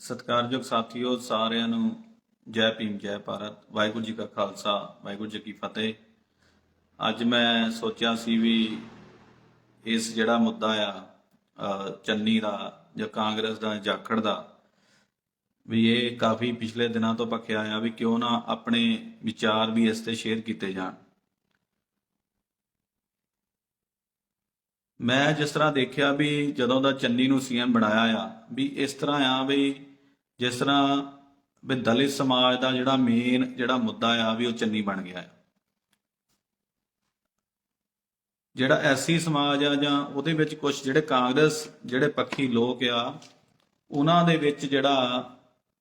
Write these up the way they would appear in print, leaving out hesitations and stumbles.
ਸਤਿਕਾਰਯੋਗ ਸਾਥੀਓ ਸਾਰਿਆਂ ਨੂੰ ਜੈ ਭੀਮ ਜੈ ਭਾਰਤ। ਵਾਹਿਗੁਰੂ ਜੀ ਕਾ ਖਾਲਸਾ ਵਾਹਿਗੁਰੂ ਜੀ ਕੀ ਫਤਿਹ। ਅੱਜ ਮੈਂ ਸੋਚਿਆ ਸੀ ਵੀ ਇਸ ਜਿਹੜਾ ਮੁੱਦਾ ਆ ਚੰਨੀ ਦਾ ਜਾਂ ਕਾਂਗਰਸ ਦਾ ਜਾਖੜ ਦਾ, ਵੀ ਇਹ ਕਾਫੀ ਪਿਛਲੇ ਦਿਨਾਂ ਤੋਂ ਭਖਿਆ ਆ, ਵੀ ਕਿਉਂ ਨਾ ਆਪਣੇ ਵਿਚਾਰ ਵੀ ਇਸ ਤੇ ਸ਼ੇਅਰ ਕੀਤੇ ਜਾਣ। ਮੈਂ ਜਿਸ ਤਰ੍ਹਾਂ ਦੇਖਿਆ ਵੀ ਜਦੋਂ ਦਾ ਚੰਨੀ ਨੂੰ ਸੀਐਮ ਬਣਾਇਆ ਆ, ਵੀ ਇਸ ਤਰ੍ਹਾਂ ਆ ਵੀ ਜਿਸ ਤਰ੍ਹਾਂ ਵੀ ਦਲਿਤ ਸਮਾਜ ਦਾ ਜਿਹੜਾ ਮੇਨ ਜਿਹੜਾ ਮੁੱਦਾ ਆ ਵੀ ਉਹ ਚੰਨੀ ਬਣ ਗਿਆ ਆ। ਜਿਹੜਾ ਐਸਸੀ ਸਮਾਜ ਆ ਜਾਂ ਉਹਦੇ ਵਿੱਚ ਕੁਝ ਜਿਹੜੇ ਕਾਂਗਰਸ ਜਿਹੜੇ ਪੱਖੀ ਲੋਕ ਆ, ਉਹਨਾਂ ਦੇ ਵਿੱਚ ਜਿਹੜਾ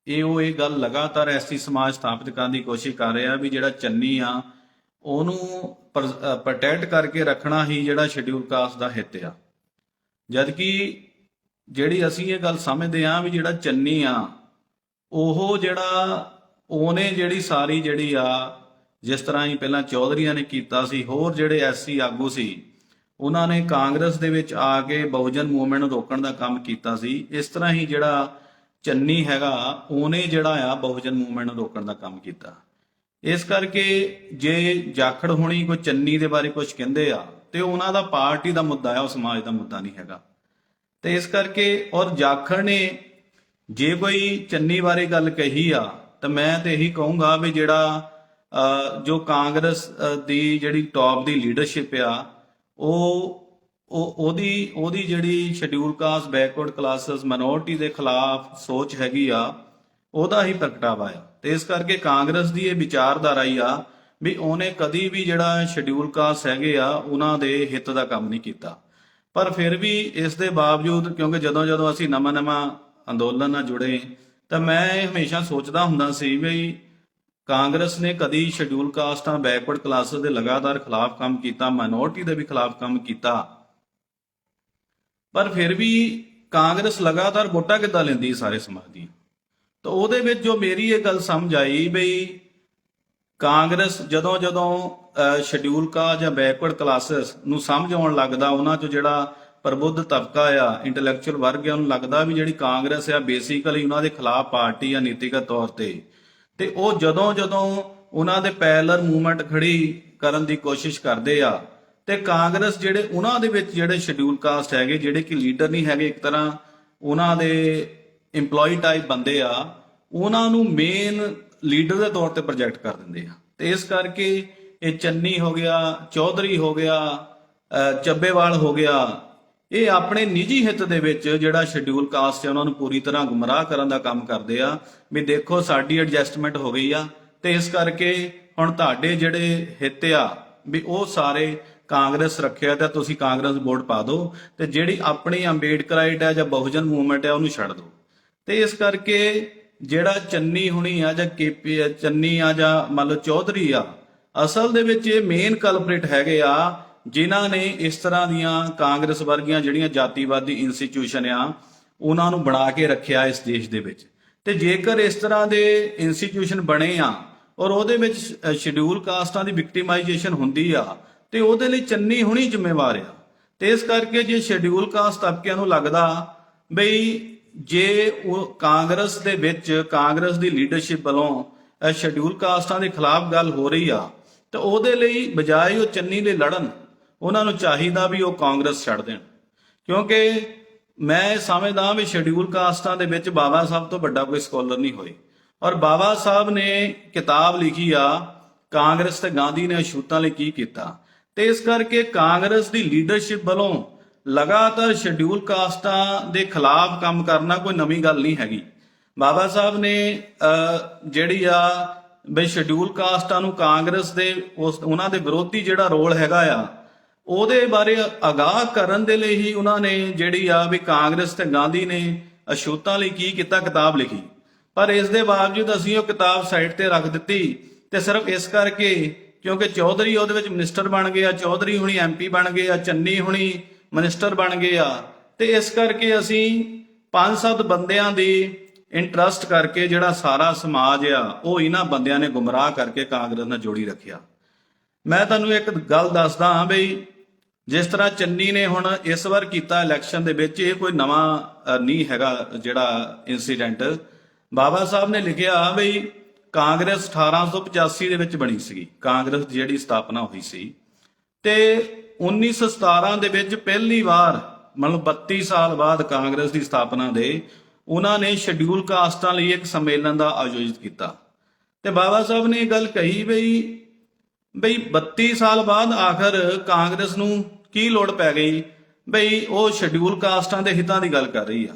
ਇਹ ਗੱਲ ਲਗਾਤਾਰ ਐਸਸੀ ਸਮਾਜ ਸਥਾਪਿਤ ਕਰਨ ਦੀ ਕੋਸ਼ਿਸ਼ ਕਰ ਰਿਹਾ ਵੀ ਜਿਹੜਾ ਚੰਨੀ ਆ ਉਹਨੂੰ ਪ੍ਰੋਟੈਕਟ ਕਰਕੇ ਰੱਖਣਾ ਹੀ ਜਿਹੜਾ ਸ਼ਡਿਊਲ ਕਾਸਟ ਦਾ ਹਿੱਤ ਆ। ਜਦ ਕਿ ਜਿਹੜੀ ਅਸੀਂ ਇਹ ਗੱਲ ਸਮਝਦੇ ਆ ਵੀ ਜਿਹੜਾ ਚੰਨੀ ਆ ਉਹ ਉਹਨੇ ਜਿਹੜੀ ਸਾਰੀ ਜਿਹੜੀ ਆ, ਜਿਸ ਤਰ੍ਹਾਂ ਹੀ ਪਹਿਲਾਂ ਚੌਧਰੀਆਂ ਨੇ ਕੀਤਾ ਸੀ, ਹੋਰ ਜਿਹੜੇ ਐਸਸੀ ਆਗੂ ਸੀ ਉਹਨਾਂ ਨੇ ਕਾਂਗਰਸ ਦੇ ਵਿੱਚ ਆ ਕੇ ਬਹੁਜਨ ਮੂਵਮੈਂਟ ਨੂੰ ਰੋਕਣ ਦਾ ਕੰਮ ਕੀਤਾ ਸੀ। ਇਸ ਤਰ੍ਹਾਂ ਹੀ ਜਿਹੜਾ ਚੰਨੀ ਹੈਗਾ ਉਹਨੇ ਜਿਹੜਾ ਆ ਬਹੁਜਨ ਮੂਵਮੈਂਟ ਨੂੰ ਰੋਕਣ ਦਾ ਕੰਮ ਕੀਤਾ। ਇਸ ਕਰਕੇ ਜੇ ਜਾਖੜ ਹੋਣੀ ਕੋਈ ਚੰਨੀ ਦੇ ਬਾਰੇ ਕੁਝ ਕਹਿੰਦੇ ਆ ਤੇ ਉਹਨਾਂ ਦਾ ਪਾਰਟੀ ਦਾ ਮੁੱਦਾ ਆ, ਉਹ ਸਮਾਜ ਦਾ ਮੁੱਦਾ ਨਹੀਂ ਹੈਗਾ। ਤੇ ਇਸ ਕਰਕੇ ਔਰ ਜਾਖੜ ਨੇ ਜੇ ਕੋਈ ਚੰਨੀ ਬਾਰੇ ਗੱਲ ਕਹੀ ਆ ਤਾਂ ਮੈਂ ਤੇ ਇਹੀ ਕਹੂੰਗਾ ਵੀ ਜਿਹੜਾ ਜੋ ਕਾਂਗਰਸ ਦੀ ਜਿਹੜੀ ਟੌਪ ਦੀ ਲੀਡਰਸ਼ਿਪ ਆ ਉਹਦੀ ਜਿਹੜੀ schedule caste backward classes minority ਦੇ ਖਿਲਾਫ ਸੋਚ ਹੈਗੀ ਆ, ਉਹਦਾ ਹੀ ਪ੍ਰਗਟਾਵਾ ਆ। ਤੇ ਇਸ ਕਰਕੇ ਕਾਂਗਰਸ ਦੀ ਇਹ ਵਿਚਾਰਧਾਰਾ ਹੀ ਆ ਵੀ ਉਹਨੇ ਕਦੀ ਵੀ ਜਿਹੜਾ ਸ਼ਡਿਊਲ ਕਾਸਟ ਹੈਗੇ ਆ ਉਹਨਾਂ ਦੇ ਹਿੱਤ ਦਾ ਕੰਮ ਨਹੀਂ ਕੀਤਾ। ਪਰ ਫਿਰ ਵੀ ਇਸ ਦੇ ਬਾਵਜੂਦ, ਕਿਉਂਕਿ ਜਦੋਂ ਅਸੀਂ ਨਵਾਂ ਅੰਦੋਲਨ ਨਾਲ ਜੁੜੇ ਤਾਂ ਮੈਂ ਹਮੇਸ਼ਾ ਸੋਚਦਾ ਹੁੰਦਾ ਸੀ ਵੀ ਕਾਂਗਰਸ ਨੇ ਕਦੀ ਸ਼ਡਿਊਲ ਕਾਸਟਾਂ ਬੈਕਵਰਡ ਕਲਾਸਿਸ ਦੇ ਲਗਾਤਾਰ ਖਿਲਾਫ ਕੰਮ ਕੀਤਾ, ਮਾਈਨੋਰਿਟੀ ਦੇ ਵੀ ਖਿਲਾਫ ਕੰਮ ਕੀਤਾ, ਪਰ ਫਿਰ ਵੀ ਕਾਂਗਰਸ ਲਗਾਤਾਰ ਵੋਟਾਂ ਕਿੱਦਾਂ ਲੈਂਦੀ ਸਾਰੇ ਸਮਾਜ ਦੀਆਂ। ਤਾਂ ਉਹਦੇ ਵਿੱਚ ਜੋ ਮੇਰੀ ਇਹ ਗੱਲ ਸਮਝ ਆਈ ਬਈ ਕਾਂਗਰਸ ਜਦੋਂ ਸ਼ਡਿਊਲ ਕਾਸਟ ਜਾਂ ਬੈਕਵਰਡ ਕਲਾਸਿਸ ਨੂੰ ਸਮਝ ਆਉਣ ਲੱਗਦਾ, ਉਹਨਾਂ 'ਚੋਂ ਜਿਹੜਾ ਪ੍ਰਬੁੱਧ ਤਬਕਾ ਆ, ਇੰਟੈਲੈਕਚੁਅਲ ਵਰਗ ਆ, ਉਹਨੂੰ ਲੱਗਦਾ ਵੀ ਜਿਹੜੀ ਕਾਂਗਰਸ ਆ ਬੇਸਿਕਲੀ ਉਹਨਾਂ ਦੇ ਖਿਲਾਫ ਪਾਰਟੀ ਆ ਨੀਤੀਗਤ ਤੌਰ ਤੇ ਉਹ ਜਦੋਂ ਉਹਨਾਂ ਦੇ ਪੈਰਲਲ ਮੂਵਮੈਂਟ ਖੜੀ ਕਰਨ ਦੀ ਕੋਸ਼ਿਸ਼ ਕਰਦੇ ਆ ਤੇ ਕਾਂਗਰਸ ਜਿਹੜੇ ਉਹਨਾਂ ਦੇ ਵਿੱਚ ਜਿਹੜੇ ਸ਼ਡਿਊਲ ਕਾਸਟ ਹੈਗੇ, ਜਿਹੜੇ ਕਿ ਲੀਡਰ ਨਹੀਂ ਹੈਗੇ, ਇੱਕ ਤਰ੍ਹਾਂ ਉਹਨਾਂ ਦੇ EMPLOYE ਟਾਈਪ ਬੰਦੇ ਆ, ਉਹਨਾਂ ਨੂੰ ਮੇਨ ਲੀਡਰ ਦੇ ਤੌਰ ਤੇ ਪ੍ਰੋਜੈਕਟ ਕਰ ਦਿੰਦੇ ਆ। ਤੇ ਇਸ ਕਰਕੇ ਇਹ ਚੰਨੀ ਹੋ ਗਿਆ, ਚੌਧਰੀ ਹੋ ਗਿਆ, ਚੱਬੇਵਾਲ ਹੋ ਗਿਆ, ਇਹ ਆਪਣੇ ਨਿੱਜੀ ਹਿੱਤ ਦੇ ਵਿੱਚ ਜਿਹੜਾ ਸ਼ਡਿਊਲ ਕਾਸਟ ਹੈ ਉਹਨਾਂ ਨੂੰ ਪੂਰੀ ਤਰ੍ਹਾਂ ਗੁੰਮਰਾਹ ਕਰਨ ਦਾ ਕੰਮ ਕਰਦੇ ਆ ਵੀ ਦੇਖੋ ਸਾਡੀ ਐਡਜਸਟਮੈਂਟ ਹੋ ਗਈ ਆ ਤੇ ਇਸ ਕਰਕੇ ਹੁਣ ਤੁਹਾਡੇ ਜਿਹੜੇ ਹਿੱਤ ਆ ਵੀ ਉਹ ਸਾਰੇ ਕਾਂਗਰਸ ਰੱਖਿਆ ਤਾਂ ਤੁਸੀਂ ਕਾਂਗਰਸ ਵੋਟ ਪਾ ਦਿਓ ਤੇ ਜਿਹੜੀ ਆਪਣੀ ਅੰਬੇਡਕਰਾਈਟ ਹੈ ਜਾਂ ਬਹੁਜਨ ਮੂਵਮੈਂਟ ਹੈ ਉਹਨੂੰ ਛੱਡ ਦਿਓ। ਤੇ ਇਸ ਕਰਕੇ ਜਿਹੜਾ ਚੰਨੀ ਹੁਣੀ ਆ ਜਾਂ ਕੇਪੀ ਚੰਨੀ ਆ ਜਾਂ ਮੰਨ ਲਓ ਚੌਧਰੀ ਆ, ਅਸਲ ਦੇ ਵਿੱਚ ਇਹ ਮੇਨ ਕਲਪਰੇਟ ਹੈਗੇ ਆ ਜਿਨ੍ਹਾਂ ਨੇ ਇਸ ਤਰ੍ਹਾਂ ਦੀਆਂ ਕਾਂਗਰਸ ਵਰਗੀਆਂ ਜਿਹੜੀਆਂ ਜਾਤੀਵਾਦੀ ਇੰਸਟੀਚਿਊਸ਼ਨ ਆ ਉਹਨਾਂ ਨੂੰ ਬਣਾ ਕੇ ਰੱਖਿਆ ਇਸ ਦੇਸ਼ ਦੇ ਵਿੱਚ। ਤੇ ਜੇਕਰ ਇਸ ਤਰ੍ਹਾਂ ਦੇ ਇੰਸਟੀਚਿਊਸ਼ਨ ਬਣੇ ਆ ਔਰ ਉਹਦੇ ਵਿੱਚ ਸ਼ਡਿਊਲ ਕਾਸਟਾਂ ਦੀ ਵਿਕਟਿਮਾਈਜੇਸ਼ਨ ਹੁੰਦੀ ਆ ਤੇ ਉਹਦੇ ਲਈ ਚੰਨੀ ਹੁਣੀ ਜ਼ਿੰਮੇਵਾਰ ਆ। ਤੇ ਇਸ ਕਰਕੇ ਜੇ ਸ਼ਡਿਊਲ ਕਾਸਟ ਤਬਕਿਆਂ ਨੂੰ ਲੱਗਦਾ ਬਈ ਜੇ ਉਹ ਕਾਂਗਰਸ ਦੇ ਵਿੱਚ ਕਾਂਗਰਸ ਦੀ ਲੀਡਰਸ਼ਿਪ ਵੱਲੋਂ ਸ਼ਡਿਊਲ ਕਾਸਟਾਂ ਦੇ ਖਿਲਾਫ ਗੱਲ ਹੋ ਰਹੀ ਆ ਤਾਂ ਉਹਦੇ ਲਈ ਬਜਾਏ ਉਹ ਚੰਨੀ ਲਈ ਲੜਨ, ਉਹਨਾਂ ਨੂੰ ਚਾਹੀਦਾ ਵੀ ਉਹ ਕਾਂਗਰਸ ਛੱਡ ਦੇਣ। ਕਿਉਂਕਿ ਮੈਂ ਸਮਝਦਾ ਵੀ ਸ਼ਡਿਊਲ ਕਾਸਟਾਂ ਦੇ ਵਿੱਚ ਬਾਬਾ ਸਾਹਿਬ ਤੋਂ ਵੱਡਾ ਕੋਈ ਸਕਾਲਰ ਨਹੀਂ ਹੋਏ ਔਰ ਬਾਬਾ ਸਾਹਿਬ ਨੇ ਕਿਤਾਬ ਲਿਖੀ ਆ ਕਾਂਗਰਸ ਤੇ ਗਾਂਧੀ ਨੇ ਅਛੂਤਾਂ ਲਈ ਕੀ ਕੀਤਾ। ਤੇ ਇਸ ਕਰਕੇ ਕਾਂਗਰਸ ਦੀ ਲੀਡਰਸ਼ਿਪ ਵੱਲੋਂ ਲਗਾਤਾਰ ਸ਼ਡਿਊਲ ਕਾਸਟਾਂ ਦੇ ਖਿਲਾਫ ਕੰਮ ਕਰਨਾ ਕੋਈ ਨਵੀਂ ਗੱਲ ਨਹੀਂ ਹੈਗੀ। ਬਾਬਾ ਸਾਹਿਬ ਨੇ ਜਿਹੜੀ ਆ ਬਈ ਸ਼ਡਿਊਲ ਕਾਸਟਾਂ ਨੂੰ ਕਾਂਗਰਸ ਦੇ ਉਹਨਾਂ ਦੇ ਵਿਰੋਧੀ ਜਿਹੜਾ ਰੋਲ ਹੈਗਾ ਆ ਉਹਦੇ ਬਾਰੇ ਆਗਾਹ ਕਰਨ ਦੇ ਲਈ ਹੀ ਉਹਨਾਂ ਨੇ ਜਿਹੜੀ ਆ ਵੀ ਕਾਂਗਰਸ ਤੇ ਗਾਂਧੀ ਨੇ ਅਛੂਤਾਂ ਲਈ ਕੀ ਕੀਤਾ ਕਿਤਾਬ ਲਿਖੀ। ਪਰ ਇਸ ਦੇ ਬਾਵਜੂਦ ਅਸੀਂ ਉਹ ਕਿਤਾਬ ਸਾਈਡ ਤੇ ਰੱਖ ਦਿੱਤੀ ਤੇ ਸਿਰਫ ਇਸ ਕਰਕੇ ਕਿਉਂਕਿ ਚੌਧਰੀ ਉਹਦੇ ਵਿੱਚ ਮਿਨਿਸਟਰ ਬਣ ਗਏ ਆ, ਚੌਧਰੀ ਹੁਣੀ MP ਬਣ ਗਏ ਆ, ਚੰਨੀ ਹੁਣੀ ਮਿਨਿਸਟਰ ਬਣ ਗਏ ਆ। ਤੇ ਇਸ ਕਰਕੇ ਅਸੀਂ 5-7 ਬੰਦਿਆਂ ਦੀ ਇੰਟਰਸਟ ਕਰਕੇ ਜਿਹੜਾ ਸਾਰਾ ਸਮਾਜ ਆ ਉਹ ਇਹਨਾਂ ਬੰਦਿਆਂ ਨੇ ਗੁੰਮਰਾਹ ਕਰਕੇ ਕਾਂਗਰਸ ਨਾਲ ਜੋੜੀ ਰੱਖਿਆ। ਮੈਂ ਤੁਹਾਨੂੰ ਇੱਕ ਗੱਲ ਦੱਸਦਾ ਹਾਂ ਬਈ ਜਿਸ ਤਰ੍ਹਾਂ ਚੰਨੀ ਨੇ ਹੁਣ ਇਸ ਵਾਰ ਕੀਤਾ ਇਲੈਕਸ਼ਨ ਦੇ ਵਿੱਚ, ਇਹ ਕੋਈ ਨਵਾਂ ਨਹੀਂ ਹੈਗਾ ਜਿਹੜਾ ਇਨਸੀਡੈਂਟ। ਬਾਬਾ ਸਾਹਿਬ ਨੇ ਲਿਖਿਆ ਬਈ ਕਾਂਗਰਸ 1885 ਦੇ ਵਿੱਚ ਬਣੀ ਸੀਗੀ, ਕਾਂਗਰਸ ਦੀ ਜਿਹੜੀ ਸਥਾਪਨਾ ਹੋਈ ਸੀ, ਤੇ 1917 ਦੇ ਵਿੱਚ ਪਹਿਲੀ ਵਾਰ ਮਤਲਬ 32 ਸਾਲ ਬਾਅਦ ਕਾਂਗਰਸ ਦੀ ਸਥਾਪਨਾ ਦੇ ਉਹਨਾਂ ਨੇ ਸ਼ਡਿਊਲ ਕਾਸਟਾਂ ਲਈ ਇੱਕ ਸੰਮੇਲਨ ਦਾ ਆਯੋਜਿਤ ਕੀਤਾ। ਤੇ ਬਾਬਾ ਸਾਹਿਬ ਨੇ ਇਹ ਗੱਲ ਕਹੀ ਬਈ 32 ਸਾਲ ਬਾਅਦ ਆਖਰ ਕਾਂਗਰਸ ਨੂੰ ਕੀ ਲੋੜ ਪੈ ਗਈ, ਬਈ ਉਹ ਸ਼ਡਿਊਲ ਕਾਸਟਾਂ ਦੇ ਹਿੱਤਾਂ ਦੀ ਗੱਲ ਕਰ ਰਹੀ ਆ।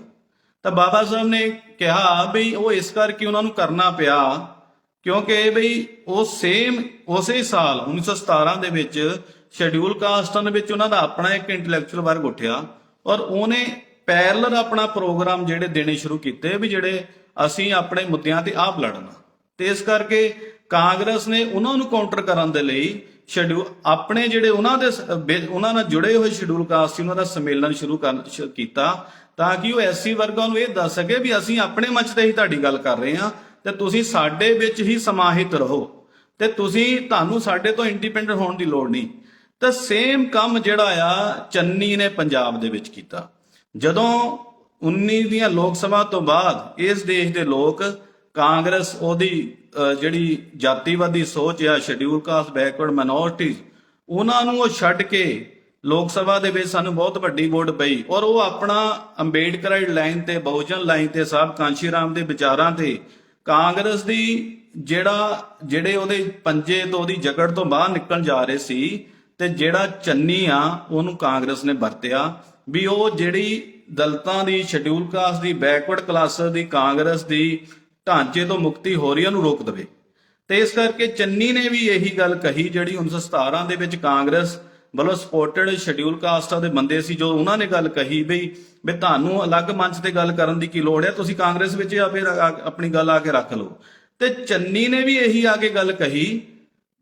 ਤਾਂ ਬਾਬਾ ਸਾਹਿਬ ਨੇ ਕਿਹਾ ਬਈ ਉਹ ਇਸ ਕਰਕੇ ਉਹਨਾਂ ਨੂੰ ਕਰਨਾ ਪਿਆ ਕਿਉਂਕਿ ਬਈ ਉਹ ਉਸੇ ਸਾਲ 1917 ਦੇ ਵਿੱਚ ਸ਼ਡਿਊਲ ਕਾਸਟਾਂ ਦੇ ਵਿੱਚ ਉਹਨਾਂ ਦਾ ਆਪਣਾ ਇੱਕ ਇੰਟੈਲੈਕਚੁਅਲ ਵਰਗ ਉੱਠਿਆ ਔਰ ਉਹਨੇ ਪੈਰਲਰ ਆਪਣਾ ਪ੍ਰੋਗਰਾਮ ਜਿਹੜੇ ਦੇਣੇ ਸ਼ੁਰੂ ਕੀਤੇ ਵੀ ਜਿਹੜੇ ਅਸੀਂ ਆਪਣੇ ਮੁੱਦਿਆਂ ਤੇ ਆਪ ਲੜਨਾ। ਤੇ ਇਸ ਕਰਕੇ ਕਾਂਗਰਸ ਨੇ ਉਹਨਾਂ ਨੂੰ ਕਾਊਂਟਰ ਕਰਨ ਦੇ ਲਈ ਸ਼ਡਿਊਲ ਆਪਣੇ ਜਿਹੜੇ ਉਹਨਾਂ ਨਾਲ ਜੁੜੇ ਹੋਏ ਸ਼ਡਿਊਲ ਕਾਸਟ ਸੀ ਉਹਨਾਂ ਦਾ ਸੰਮੇਲਨ ਸ਼ੁਰੂ ਕੀਤਾ ਤਾਂ ਕਿ ਉਹ ਐਸਸੀ ਵਰਗਾਂ ਨੂੰ ਇਹ ਦੱਸ ਸਕੇ ਵੀ ਅਸੀਂ ਆਪਣੇ ਮੰਚ ਤੇ ਹੀ ਤੁਹਾਡੀ ਗੱਲ ਕਰ ਰਹੇ ਹਾਂ ਤੇ ਤੁਸੀਂ ਸਾਡੇ ਵਿੱਚ ਹੀ ਸਮਾਹਿਤ ਰਹੋ ਤੇ ਤੁਹਾਨੂੰ ਸਾਡੇ ਤੋਂ ਇੰਡੀਪੈਂਡੈਂਟ ਹੋਣ ਦੀ ਲੋੜ ਨਹੀਂ। ਤਾਂ ਸੇਮ ਕੰਮ ਜਿਹੜਾ ਆ ਚੰਨੀ ਨੇ ਪੰਜਾਬ ਦੇ ਵਿੱਚ ਕੀਤਾ। ਜਦੋਂ 19 ਦੀਆਂ ਲੋਕ ਸਭਾ ਤੋਂ ਬਾਅਦ ਇਸ ਦੇਸ਼ ਦੇ ਲੋਕ ਕਾਂਗਰਸ ਉਹਦੀ ਜਿਹੜੀ ਜਾਤੀਵਾਦੀ ਸੋਚ ਆ, ਸ਼ਡਿਊਲ ਕਾਸਟ, ਬੈਕਵਰਡ ਮਾਈਨੋਰਿਟੀਜ਼, ਉਹਨਾਂ ਨੂੰ ਉਹ ਛੱਡ ਕੇ ਲੋਕ ਸਭਾ ਦੇ ਵਿੱਚ ਸਾਨੂੰ ਬਹੁਤ ਵੱਡੀ ਵੋਟ ਪਈ ਔਰ ਉਹ ਆਪਣਾ ਅੰਬੇਡਕਰਾਈਡ ਲਾਈਨ ਤੇ, ਬਹੁਜਨ ਲਾਈਨ ਤੇ, ਸਾਹਿਬ ਕਾਂਸ਼ੀ ਰਾਮ ਦੇ ਵਿਚਾਰਾਂ ਤੇ ਕਾਂਗਰਸ ਦੀ ਜਿਹੜੇ ਉਹਦੇ ਪੰਜੇ ਤੋਂ, ਉਹਦੀ ਜਕੜ ਤੋਂ ਬਾਹਰ ਨਿਕਲ ਜਾ ਰਹੇ ਸੀ ਤੇ ਜਿਹੜਾ ਚੰਨੀ ਆ ਉਹਨੂੰ ਕਾਂਗਰਸ ਨੇ ਵਰਤਿਆ ਵੀ ਉਹ ਜਿਹੜੀ ਦਲਿਤਾਂ ਦੀ, ਸ਼ਡਿਊਲ ਕਾਸਟ ਦੀ, ਬੈਕਵਰਡ ਕਲਾਸਾਂ ਦੀ ਕਾਂਗਰਸ ਦੀ ਢਾਂਚੇ ਤੋਂ ਮੁਕਤੀ ਹੋ ਰਹੀ ਉਹਨੂੰ ਰੋਕ ਦੇਵੇ। ਤੇ ਇਸ ਕਰਕੇ ਚੰਨੀ ਨੇ ਵੀ ਇਹੀ ਗੱਲ ਕਹੀ ਜਿਹੜੀ 1917 ਦੇ ਵਿੱਚ ਕਾਂਗਰਸ ਵੱਲੋਂ ਸਪੋਰਟਡ ਸ਼ਡਿਊਲ ਕਾਸਟਾਂ ਦੇ ਬੰਦੇ ਸੀ, ਜੋ ਉਹਨਾਂ ਨੇ ਗੱਲ ਕਹੀ ਵੀ ਤੁਹਾਨੂੰ ਅਲੱਗ ਮੰਚ ਤੇ ਗੱਲ ਕਰਨ ਦੀ ਕੀ ਲੋੜ ਹੈ, ਤੁਸੀਂ ਕਾਂਗਰਸ ਵਿੱਚ ਆਪਣੀ ਗੱਲ ਆ ਕੇ ਰੱਖ ਲਓ। ਤੇ ਚੰਨੀ ਨੇ ਵੀ ਇਹੀ ਆ ਕੇ ਗੱਲ ਕਹੀ